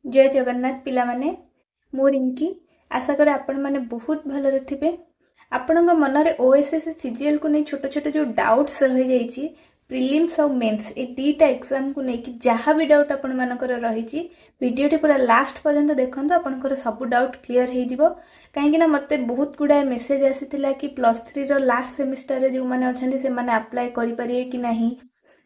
जय जगन्नाथ पिला माने मु रिंकी आशा करे आपण माने बहुत भलरे थिबे। आपणक मनरे ओएसएस सीजीएल को नहीं छोट छोट जो डाउट्स रही जाइए प्रिलिम्स और मेंस ए दीटा एग्जाम को लेकिन जहाँ भी डाउट आपण मानकर रही वीडियो पूरा लास्ट पर्यंत देखो आपंकर सब डाउट क्लीयर हो कहीं मत बहुत गुड़ाए मेसेज आसी कि +3 लास्ट सेमिस्टर जो मैंने अच्छा से अप्लाई करें कि नहीं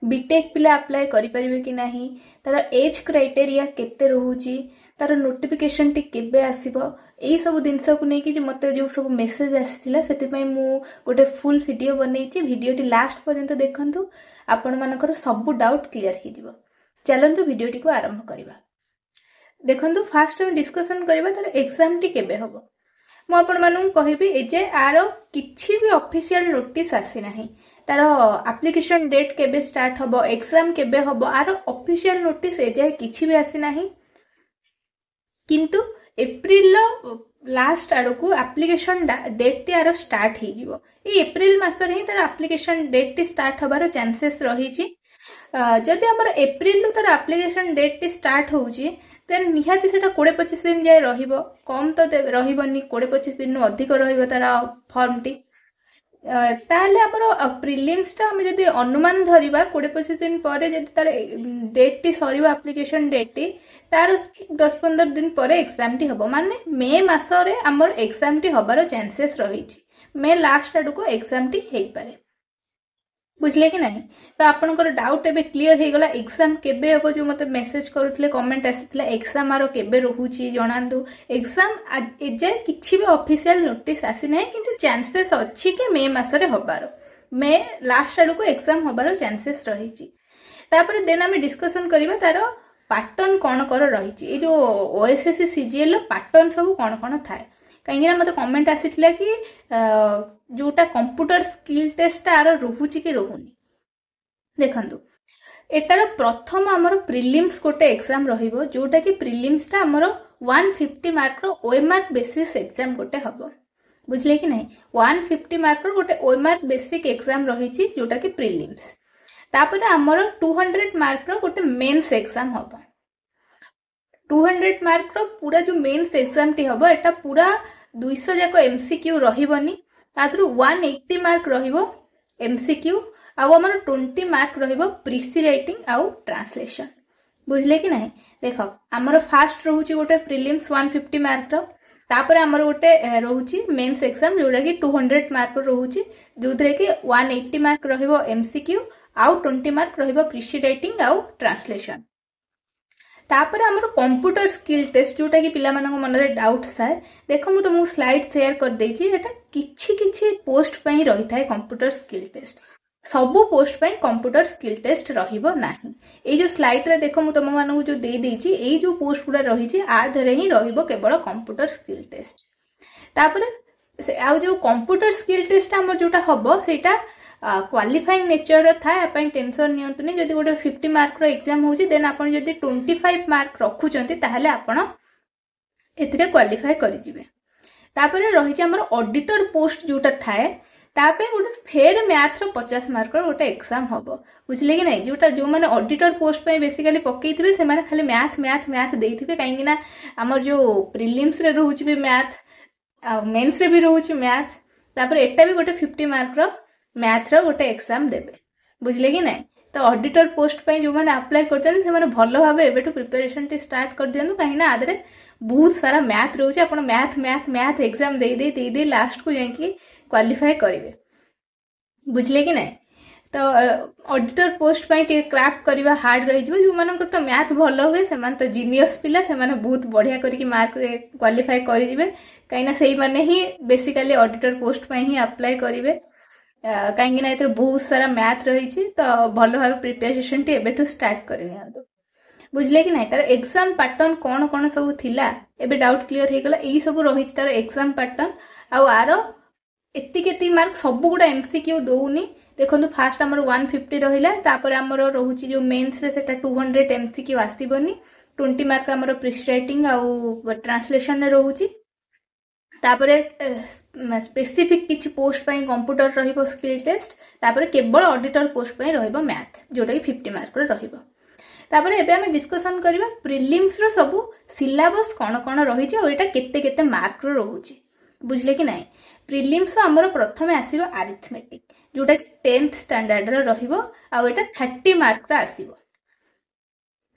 बीटेक पिला अप्लाई करें कि नहीं तार एज क्राइटेरिया केते रोची तार नोटिफिकेशन टी केबे आसीबो एई सब जिनस को लेकिन मत जो सब मेसेज आसीथिला सेति मु गोटे फुल वीडियो बनैछि वीडियो टी लास्ट पर्यंत देखंतु आपण मानकर सब डाउट क्लियर हो जिवो। चलंतु वीडियो टी को आरंभ करबा। देखंतु फास्ट हम डिस्कशन करबा तार एग्जाम टी केबे होबो। मु आपण मानू कहबी एजे आरो किछि भी ऑफिशियल नोटिस आसी नाही तार एप्लिकेशन डेट केबे स्टार्ट होबो एग्जाम केबे होबो आरो ऑफिशियल नोटिस एजे किछि भी आसी नाही किंतु एप्रिल लास्ट आड़ को एप्लिकेशन डेट टी आरो स्टार्ट हो जिवो। ए एप्रिल मास रे ही तार एप्लिकेशन डेट टी स्टार्ट होबार चांसेस रही छि। जदि हमर एप्रिल तार एप्लिकेशन डेट टी स्टार्ट होउछि देन निहाती सेटा 20-25 दिन जाए रहिबो कम तो रहिबनी 20-25 दिन अधिक रहिबो तार फॉर्म टी ताले हमर प्रिलिम्स टा हम जदि अनुमान धरिबा 20-25 दिन पर जदि तार डेट टी सरीबो एप्लिकेशन डेट टी तार 10-15 दिन पर एग्जाम टी हबो माने मे मास रे हमर एग्जाम टी हबार चांसेस रही छि। मे लास्ट आड़ को एग्जाम टी हेई पारे बुझले कि नहीं। तो आपनकर डाउट एबे क्लियर हो गला एग्जाम केबे हबो जो मते मेसेज करूथले कमेंट आसीथला एग्जाम आरो केबे रहूची जणांदु एग्जाम एजे किछि भी ऑफिशियल नोटिस आसी नै किंतु चांसेस अछि कि मे मास रे हबारो मे लास्ट आड़ को एग्जाम हबारो चांसेस रही छि। तापर देन हम डिस्कशन करबा तार पैटर्न कोन कर रही छि ए जो ओएसएससी सीजीएल पैटर्न सब कोन थाए कहीं मत कमेंट आसीथिला कि जोटा कंप्यूटर स्किल टेस्ट आर रोहुची कि रोहुनी देखंतु एटार प्रथम हमर प्रिलिम्स गोटे एग्जाम रहिबो जोटा कि प्रिलिम्स टा हमर 150 मार्क रो ओएमआर बेसिस एग्जाम गोटे हबो बुझले कि नहीं 150 मार्क रो गोटे ओएमआर बेसिक एग्जाम रहिची जोटा कि प्रिलिम्स तापर हमर 200 मार्क रो गोटे मेंस एग्जाम हबो 200 मार्क रो पूरा जो मेंस एग्जाम टी हबो एटा पूरा 200 जाको एमसीक्यू रहिबनी ताथरु 180 मार्क रहिबो एमसीक्यू आउ हमर 20 मार्क रहिबो प्रीसी राइटिंग आउ ट्रांसलेशन बुझले कि नहीं। देखो हमर फास्ट रहूची गोटे प्रिलिम्स 150 मार्क रो तापर हमर गोटे रहूची मेंस एग्जाम जोडा कि 200 मार्क रहूची जोथरे कि 180 मार्क रहिबो एमसीक्यू आउ 20 मार्क रहिबो प्रीसी राइटिंग आउ ट्रांसलेशन। तापर हमर कंप्यूटर स्किल टेस्ट जोटा कि पिला मानक मन रे डाउट थाए देखो मु तुमको स्लाइड शेयर कर देछि एटा किछि किछि पोस्ट पई रही थाए कंप्यूटर स्किल टेस्ट सबु पोस्ट पई कंप्यूटर स्किल टेस्ट रहिबो नाही। ए जो स्लाइड रे देखो मु तुम मानक जो दे देछि ए जो पोस्ट गुडा रही छि आ धरे ही रहिबो केवल कंप्यूटर स्किल टेस्ट। तापर आ जो कंप्यूटर स्किल टेस्ट हमर जोटा हबो सेटा क्वालिफाइंग नेचर था अपन टेंशन नियंतुनी जदि गोटे 50 मार्क रो एग्जाम होची देन अपन जदि 25 मार्क रखुचंती ताहले आपण एथिरे क्वालिफाई करि जिवे। तापर रही छै हमर ऑडिटर पोस्ट जोटा थाए तापे गोटे फेर मैथ रो 50 मार्क रो गोटे एग्जाम हबो बुझले कि नहीं जोटा जो माने ऑडिटर पोस्ट पे बेसिकली पकईथिबे से माने खाली मैथ मैथ मैथ देथिबे काहे ना हमर जो प्रीलिम्स रे रहूची बे मैथ मेंस रे भी रहूची मैथ तापर एटा भी गोटे 50 मार्क रो मैथ रो गोटे एग्जाम देबे बुझले कि नहीं। तो ऑडिटर पोस्ट पे जो माने अप्लाई करछन से माने भलो भाबे एबेटू प्रिपरेशन टी स्टार्ट कर दियनु काहे ना आदरे बहुत सारा मैथ रहउछ आपण मैथ मैथ मैथ एग्जाम दे लास्ट को जाके क्वालिफाई करिवे बुझले कि नहीं। तो ऑडिटर पोस्ट पे टी क्रैक करबा हार्ड रही जो जो मानकर तो मैथ भलो हुए से मान तो जीनियस पिला से माने बहुत बढ़िया करके मार्क रे क्वालिफाई करि जिवे काहे ना सेही माने ही बेसिकली ऑडिटर पोस्ट पे ही अप्लाई करिवे कहीं ना बहुत सारा मैथ रही तो भल भाव प्रिपेरेशन टी एबेठू स्टार्ट करनी बुझले कि नहीं। तार एग्जाम पैटर्न कौन कौन सब थिला एबे डाउट क्लियर हो गला यही सब रही तार एग्जाम पैटर्न आर एति मार्क सब गुड़ा एमसीक्यू दौनी देखो फास्ट आमर 150 रहिला तापर आमर रहूची जो मेंस रे सेटा 200 एमसीक्यू आसीबनी 20 मार्क आमर प्रिस्क्राइबिंग आउ ट्रांसलेशन रे रहूची तापरे स्पेसिफिक किछि पोस्ट पई कंप्यूटर रहिबो स्किल टेस्ट तापरे केवल ऑडिटर पोस्ट पई रहिबो मैथ जोटा कि 50 मार्क रे रहिबो। तापर एबे आमे डिस्कशन करबा प्रिलिम्स रो सब सिलेबस कोन कोन रही छै और एटा केते केते मार्क रो रहउची बुझले कि नाही। प्रिलिम्स हमर प्रथमे आसीबो अरिथमेटिक जोटा कि 10th स्टैंडर्ड रो रहिबो आ एटा 30 मार्क रो आसीबो।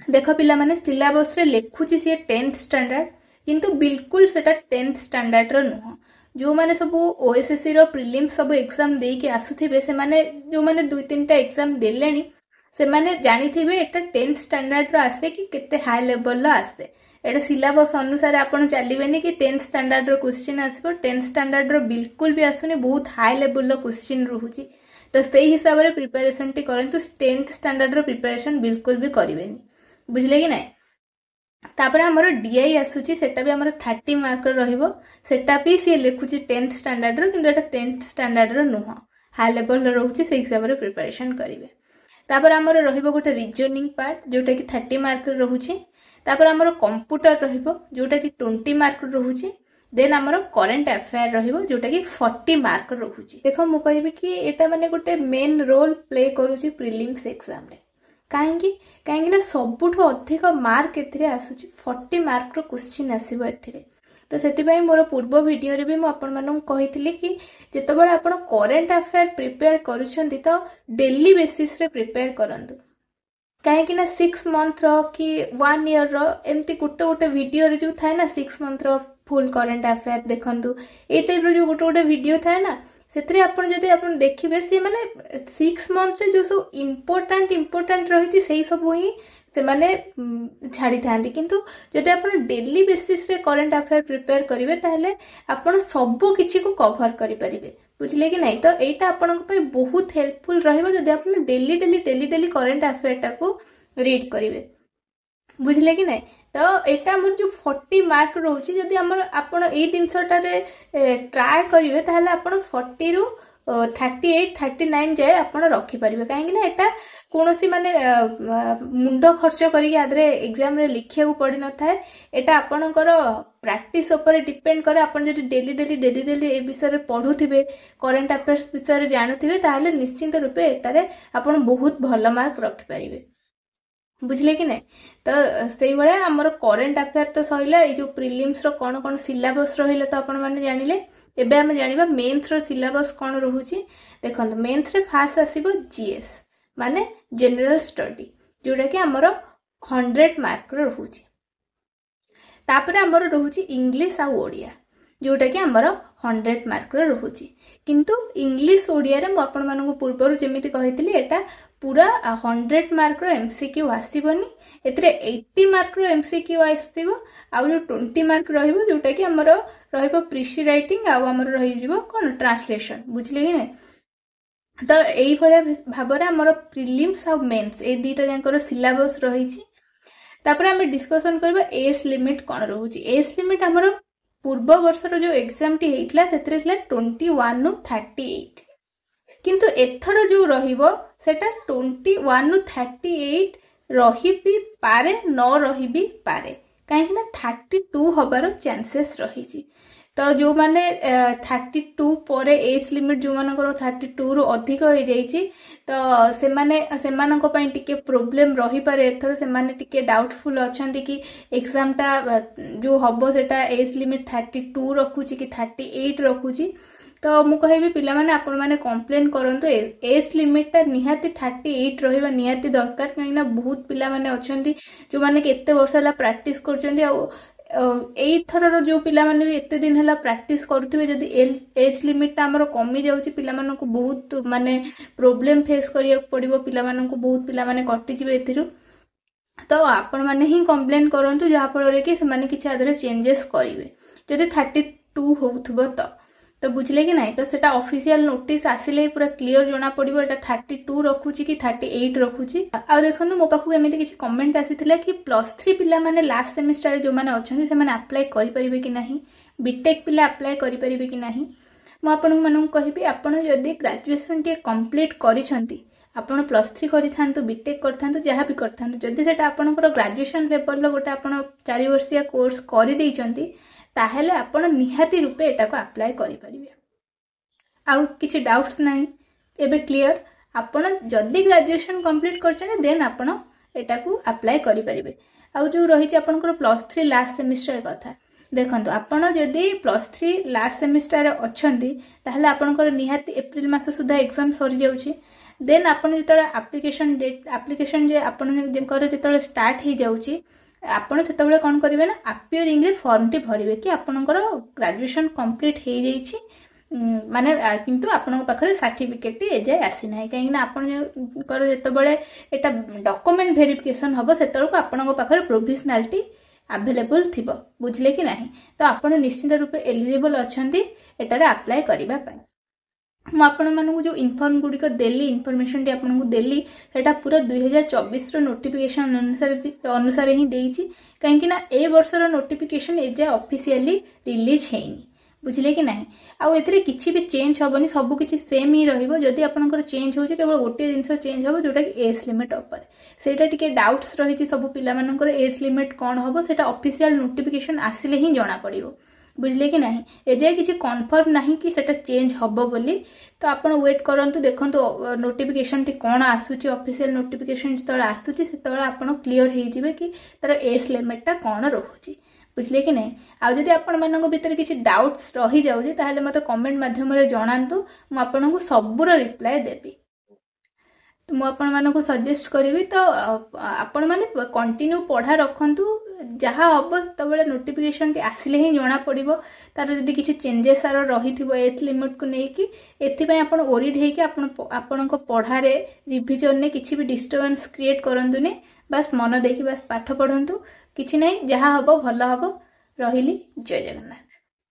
देख पिला माने सिलेबस रे लेखुची सी 10th स्टैंडर्ड किंतु बिल्कुल सेटा 10th स्टैंडर्ड रो नुह। जो माने सब ओएसएससी रो प्रिलिम्स सब एग्जाम दे के आसुथिबे से माने जो माने 2-3 टा एग्जाम देलेनी से माने जानी थिबे एटा 10th स्टैंडर्ड रो आसे कि केते हाई लेवल रो आसे। एटा सिलेबस अनुसार आपण चलिबेनी कि 10th स्टैंडर्ड रो क्वेश्चन आसीबो 10th स्टैंडर्ड रो बिल्कुल भी आसुनी बहुत हाई लेवल रो क्वेश्चन रहूची। तो सेही हिसाब रे प्रिपरेशन टी करंतु 10th स्टैंडर्ड रो प्रिपरेशन बिल्कुल भी करिवेनी बुझले कि नाही। तापर हमर डीआई आसुची सेटा भी हमर 30 मार्क रहिबो सेटा भी सी लेखुची 10th स्टैंडर्ड रो किंतु एटा 10th स्टैंडर्ड रो नुह हाई लेवल रो रहउची से हिसाब रे प्रिपरेशन करिवे। तापर हमर रहिबो गोटे रीजनिंग पार्ट जोटा कि 30 मार्क रहउची। तापर हमर कंप्यूटर रहिबो जोटा कि 20 मार्क रहउची। देन हमर करंट अफेयर रहिबो जोटा कि 40 मार्क रहउची। देखो मु कहिबी कि एटा माने गोटे मेन रोल प्ले करूची प्रिलिम्स एग्जाम रे कहीं ना सबुठ अधिक मार्क एथिरे आसुची 40 मार्क रो क्वेश्चन आसीबो एथिरे। तो सेति पई मोर पूर्व वीडियो रे भी मु आपन मानन कहितली कि जेतबेले आपण करंट अफेयर प्रिपेयर करूछंती तो डेली बेसिस रे प्रिपेयर करंतु कहीं ना 6 मंथ रो कि 1 ईयर रो एमती गोटे गोटे वीडियो रे जो थाए ना 6 मंथ रो फुल करंट अफेयर देखंतु ए टाइप रो जो गोटे गोटे वीडियो थाए ना सेतरे आपण जदि आपण देखिबे से माने 6 मंथ रे जो सब इंपोर्टेंट रहिति सेही सब ही से माने छाड़ी थांती किंतु जदि आपण डेली बेसिस रे करंट अफेयर प्रिपेयर करिवे ताहले आपण सब किछि को कवर करि परिबे बुझले कि नहीं। तो एटा आपण को बहुत हेल्पफुल रहइबो जदि आपण डेली करंट अफेयर टा को रीड करिवे बुझले कि नहीं। तो एटा हमर जो 40 मार्क रहउची जदि हमर आपण ए दिनसटा रे ट्राई करिवे ताहले आपण 40 रु 38 39 जाय आपण रखि परिबे काहे कि ना एटा कोनोसी माने मुंडो खर्च करिके आदरे एग्जाम रे लिखिया को पड़ी न थाए। एटा आपणकर प्रैक्टिस ऊपर डिपेंड करे। आपण जदि डेली ए विषय रे पढुथिबे करंट अफेयर्स विषय रे जानुथिबे ताहले निश्चित रूपे एटारे आपण बहुत भलो मार्क रखि परिबे बुझले कि नहीं। तो सेही भले हमर करंट अफेयर तो सहिला ए जो प्रिलिम्स रो कोन कोन सिलेबस रहिला तो आपण माने जानिले। एबे हम जानिबा मेंस रो सिलेबस कोन रहूची। देखंत मेंस रे फास्ट आसीबो जीएस माने जनरल स्टडी जोटा कि हमर 100 मार्क रो रहूची। तापर हमर रहूची इंग्लिश आ ओडिया जोटा कि हमर 100 मार्क रो रहूची। किंतु इंग्लिश ओडिया रे म आपण मानको पूर्वरु जेमिति कहितली एटा पूरा 100 मार्क रो एमसीक्यू आसीबनी एतरे 80 मार्क रो एमसीक्यू आसीबो आ जो 20 मार्क रहिबो जोटा कि हमर रहिबो प्रीसी राइटिंग आ हमर रहि जिवो कोन ट्रांसलेशन बुझले कि नै। तो एई भले भाबरे हमर प्रिलिम्स आ मेंस ए दीटा जानकर सिलेबस रहिछि। तापर हम डिस्कशन करबा एज लिमिट कोन रहउछि। एज लिमिट हमर पूर्व वर्ष रो जो एग्जाम टी हेइतला सेतरे थिला 21 नु 38 किंतु एथर जो रहिबो सेटा 21 नु 38 रही भी पारे न रही भी पारे कहीं ना 32 हबार चांसेस रही। तो जो माने 32 पर एज लिमिट जो मानकर 32 रु अधिक हो जाइए तो से माने सेमाननको पई टिके प्रॉब्लम रही पारे। एथर से माने टिके डाउटफुल अछंती कि एग्जाम टा जो हबो सेटा एज लिमिट 32 रखुची कि 38 रखुची। तो मु कहबी पिला माने आपण माने कंप्लेन करंतु एज लिमिट ता निहाती 38 रहिबा निहाती दरकार कहिना बहुत पिला माने अछंती जो माने केते वर्ष हला प्रैक्टिस करचंदी आ एई थरर जो पिला माने भी एते दिन हला प्रैक्टिस करथुबे जदी एज लिमिट ता हमर कमी जाउची पिला माननको बहुत माने प्रॉब्लम फेस करिया पड़िबो पिला माननको बहुत पिला माने कटि जिवे एथिरु। तो आपण माने ही कंप्लेन करंतु जहा फल रे कि से माने किछ आदरे चेंजेस करिवे जदी 32 होउथबो तो बुझले कि नहीं। तो सेटा ऑफिशियल नोटिस आसिले पूरा क्लियर जना पड़िबो एटा 32 रखुची कि 38 रखुची। आ देखंतु मो पाखु एमिति किछि कमेंट आसीथिला कि +3 पिला माने लास्ट सेमेस्टर रे जो माने अछंती से माने अप्लाई करि परिबे कि नाही बीटेक पिला अप्लाई करि परिबे कि नाही। मो आपन मानन कहबी आपण जदी ग्रेजुएशन टी कंप्लीट करिसंती आपण +3 करिथांतु बीटेक करथांतु जहा भी करथांतु जदी सेटा आपनकर ग्रेजुएशन लेवल लो गोटे आपण 4 वर्षिया कोर्स करि दैचंती ताहेले आपण निहाती रूपे एटा को अप्लाई करि परिबे। आउ किछि डाउट्स नाही एबे क्लियर। आपण जदी ग्रेजुएशन कंप्लीट करछन देन आपण एटा को अप्लाई करि परिबे। आउ जो रही आपनकर +3 लास्ट सेमिस्टर कथा देखंतु आपण जदि +3 लास्ट सेमिस्टर अछंती ताहले आपनकर निहाती एप्रिल मास सुधा एग्जाम सरी जाउची। देन आपण जेतले एप्लिकेशन जे आपण जेकर जेतले स्टार्ट ही जाउची आपण सेतबेले कोन करिवे ना अपियरिंग रे फॉर्म टी भरिवे कि आपनकर ग्रेजुएशन कंप्लीट हे जाइची माने किंतु आपण पाखरे सर्टिफिकेट टी एजाय आसी नाही काहे ना आपण कर जेतबेले एटा डॉक्यूमेंट वेरिफिकेशन हबो सेतबेले को आपण पाखरे प्रोविजनलिटी अवेलेबल थिबो बुझले कि नाही। तो आपण निश्चित रूपे एलिजिबल अछंती एटारे अप्लाई करिबा पय। मु आपण मानकु जो इन्फॉर्म गुडी को देली इन्फॉर्मेशन टी आपण को देली सेटा पूरा 2024 रो नोटिफिकेशन अनुसार ही देइची काहे कि ना ए वर्ष रो नोटिफिकेशन एजे ऑफिशियली रिलीज हेनी बुझले कि नाही। आ एथरे किछि भी चेंज होबनी सब किछि सेम ही रहइबो। जदि आपनकर चेंज होछि केवल गोटे जिंस चेंज होबो जोटा कि एज लिमिट ऊपर सेटा टिके डाउट्स रहिछि सब पिला मानकर एज लिमिट कोन होबो सेटा ऑफिशियल नोटिफिकेशन आसिले ही जणा पड़िबो बुझले कि नाही। एजे किछि कंफर्म नाही कि सेटा चेंज होबो बोली तो आपण वेट करंतु देखंतु नोटिफिकेशन टी कोन आसुछि ऑफिशियल नोटिफिकेशन जतरा आसुछि सेतरा आपण क्लियर हे जिवे कि तर एज लिमिट ता कोन रहउछि बुझले कि नहीं। आ जदि आपण मानक भीतर किछि डाउट्स रही जाउछि ताहले मते कमेंट माध्यम रे जणांतु मु आपनकु सबुर रिप्लाई देबी। तो मु आपण मानकु सजेस्ट करिवि तो आपण माने कंटिन्यू पढ़ा रखंतु जहाँ हबो तबले नोटिफिकेशन टी आसिले ही जणा पड़िबो तार जदि किछि चेंजेस आरो रहिथिबो एज लिमिट को नै कि एथि पय आपण ओरिड हे कि आपनको पढ़ा रे रिवीजन ने किछि भी डिस्टर्बेंस क्रिएट करंतुनी बस मन देकी बस पाठ पढ़ंतु किछि नै जहाँ हबो भलो हबो रहिली। जय जगन्नाथ।